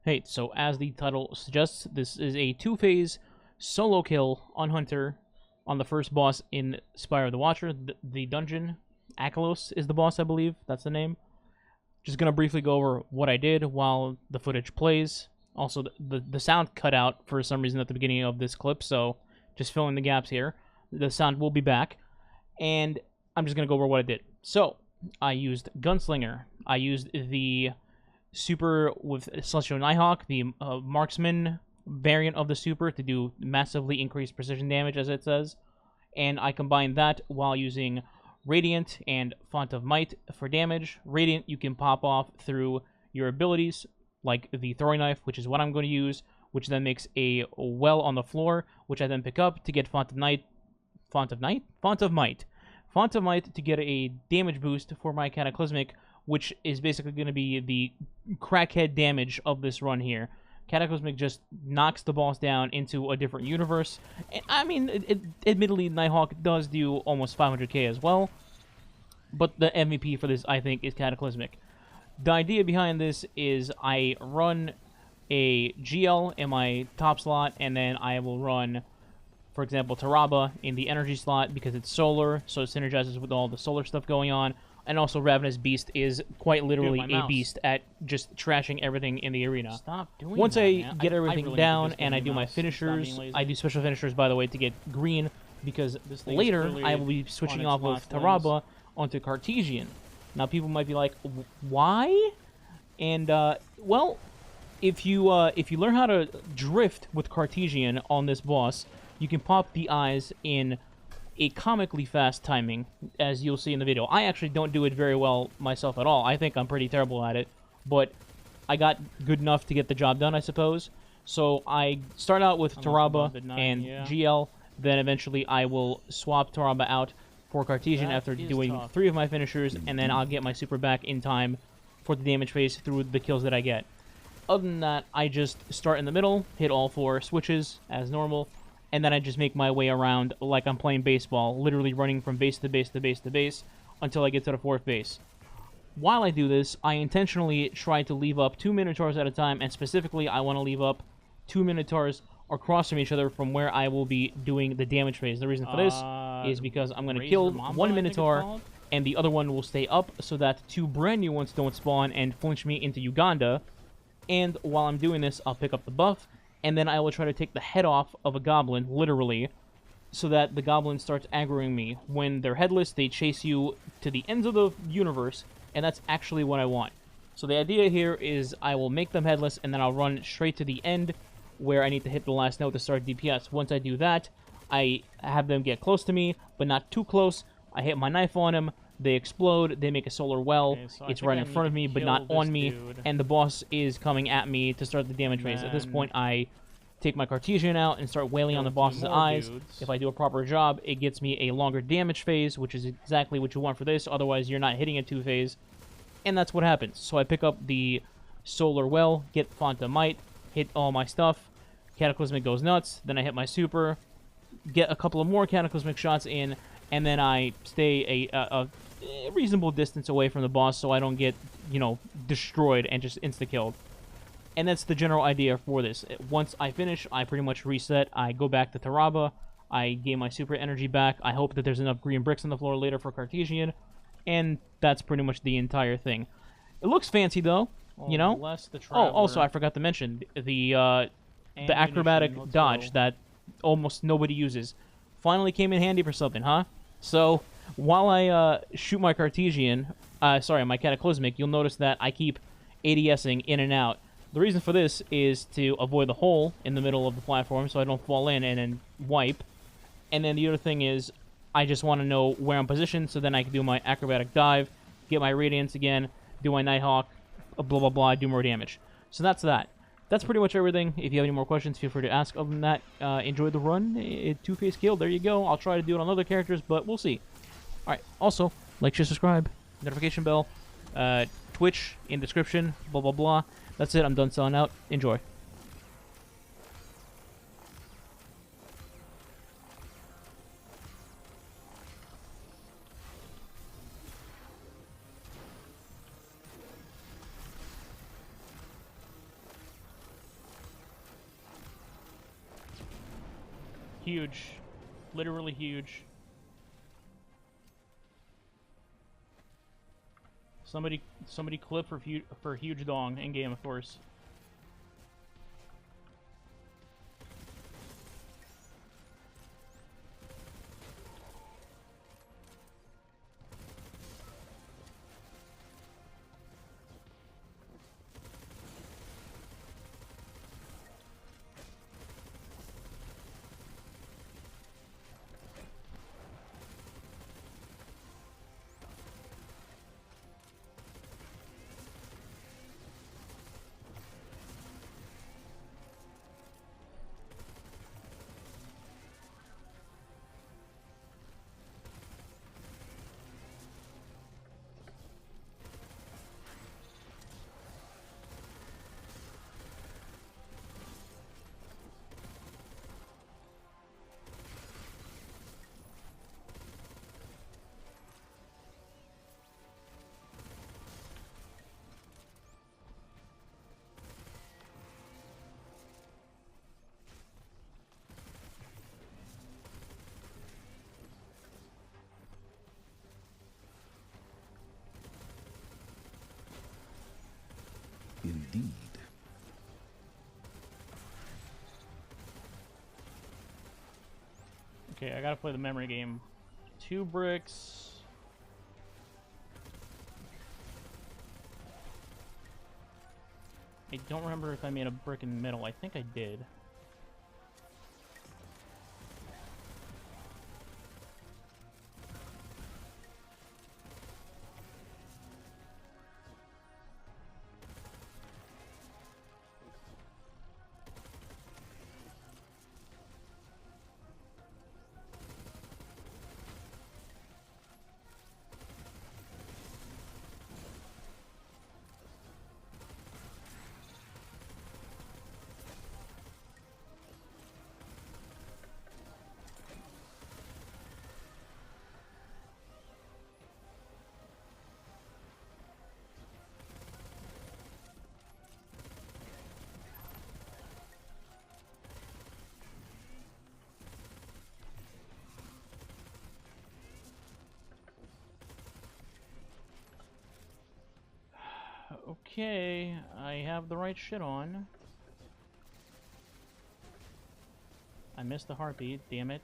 Hey, so as the title suggests, this is a two-phase solo kill on Hunter on the first boss in Spire of the Watcher. The dungeon, AKELOS is the boss, I believe. That's the name. Just going to briefly go over what I did while the footage plays. Also, the sound cut out for some reason at the beginning of this clip, so just filling the gaps here. The sound will be back, and I'm just going to go over what I did. So, I used Gunslinger. I used the super with Celestial Nighthawk, the marksman variant of the super, to do massively increased precision damage, as it says. And I combined that while using Radiant and Font of Might for damage. Radiant you can pop off through your abilities, like the throwing knife, which is what I'm going to use, which then makes a well on the floor, which I then pick up to get Font of Might to get a damage boost for my Cataclysmic, which is basically going to be the crackhead damage of this run here. Cataclysmic just knocks the boss down into a different universe. And, I mean, admittedly, Nighthawk does do almost 500k as well, but the MVP for this, I think, is Cataclysmic. The idea behind this is I run a GL in my top slot, and then I will run, for example, Taraba in the energy slot because it's solar, so it synergizes with all the solar stuff going on. And also, Ravenous Beast is quite literally a beast at just trashing everything in the arena. Stop doing Once that, I man. get everything really down and I do my finishers, I do special finishers, by the way, to get green, because later I will be switching off of Taraba onto Cartesian. Now, people might be like, why? And, well, if you learn how to drift with Cartesian on this boss, you can pop the eyes in a comically fast timing, as you'll see in the video. I actually don't do it very well myself at all. I think I'm pretty terrible at it, but I got good enough to get the job done, I suppose. So I start out with Taraba and GL, then eventually I will swap Taraba out for Cartesian after doing 3 of my finishers, and then I'll get my super back in time for the damage phase through the kills that I get. Other than that, I just start in the middle, hit all 4 switches as normal, and then I just make my way around like I'm playing baseball, literally running from base to base to base to base until I get to the 4th base. While I do this, I intentionally try to leave up 2 Minotaurs at a time, and specifically I want to leave up 2 Minotaurs across from each other from where I will be doing the damage phase. The reason for this is because I'm going to kill 1 Minotaur, and the other one will stay up so that 2 brand new ones don't spawn and flinch me into Uganda. And while I'm doing this, I'll pick up the buff, and then I will try to take the head off of a goblin, literally, so that the goblin starts aggroing me. When they're headless, they chase you to the ends of the universe, and that's actually what I want. So the idea here is I will make them headless, and then I'll run straight to the end, where I need to hit the last note to start DPS. Once I do that, I have them get close to me, but not too close. I hit my knife on them, they explode, they make a solar well, so it's right in front of me, but not on me, and the boss is coming at me to start the damage phase. At this point, I take my Cartesian out and start wailing on the boss's eyes. If I do a proper job, it gets me a longer damage phase, which is exactly what you want for this, otherwise you're not hitting a 2-phase, and that's what happens. So I pick up the solar well, get Font of Might, hit all my stuff, Cataclysmic goes nuts, then I hit my super, get a couple of more Cataclysmic shots in, and then I stay a reasonable distance away from the boss so I don't get, you know, destroyed and just insta-killed. And that's the general idea for this. Once I finish, I pretty much reset. I go back to Taraba, I gain my super energy back, I hope that there's enough green bricks on the floor later for Cartesian, and that's pretty much the entire thing. It looks fancy, though, you know? Oh, also, I forgot to mention, the acrobatic dodge that almost nobody uses finally came in handy for something, huh? So, while I shoot my Cartesian, my Cataclysmic, you'll notice that I keep ADSing in and out. The reason for this is to avoid the hole in the middle of the platform so I don't fall in and then wipe. And then the other thing is, I just want to know where I'm positioned so then I can do my acrobatic dive, get my Radiance again, do my Nighthawk, blah blah blah, do more damage. So that's that. That's pretty much everything. If you have any more questions, feel free to ask. Other than that, enjoy the run. 2-phase kill, there you go. I'll try to do it on other characters, but we'll see. Alright, also, like, share, subscribe, notification bell, Twitch in description, blah blah blah. That's it, I'm done selling out. Enjoy. huge. Literally huge. Somebody clip for huge dong in game, of course. Indeed. Okay, I gotta play the memory game. 2 bricks. I don't remember if I made a brick in the middle. I think I did. Okay, I have the right shit on. I missed the heartbeat, damn it.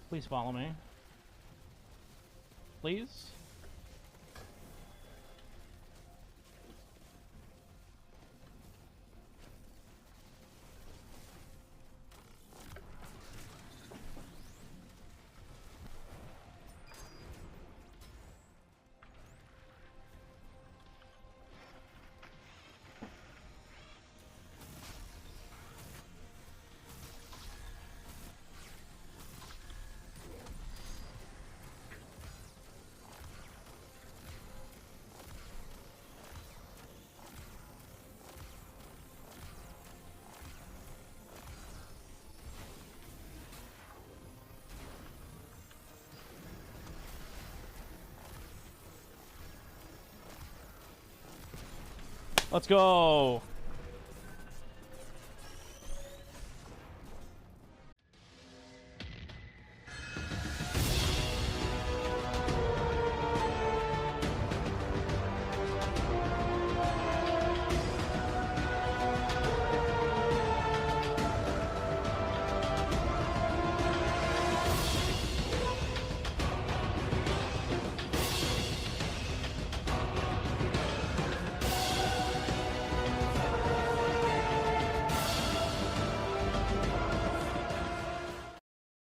Please follow me. Please? Let's go!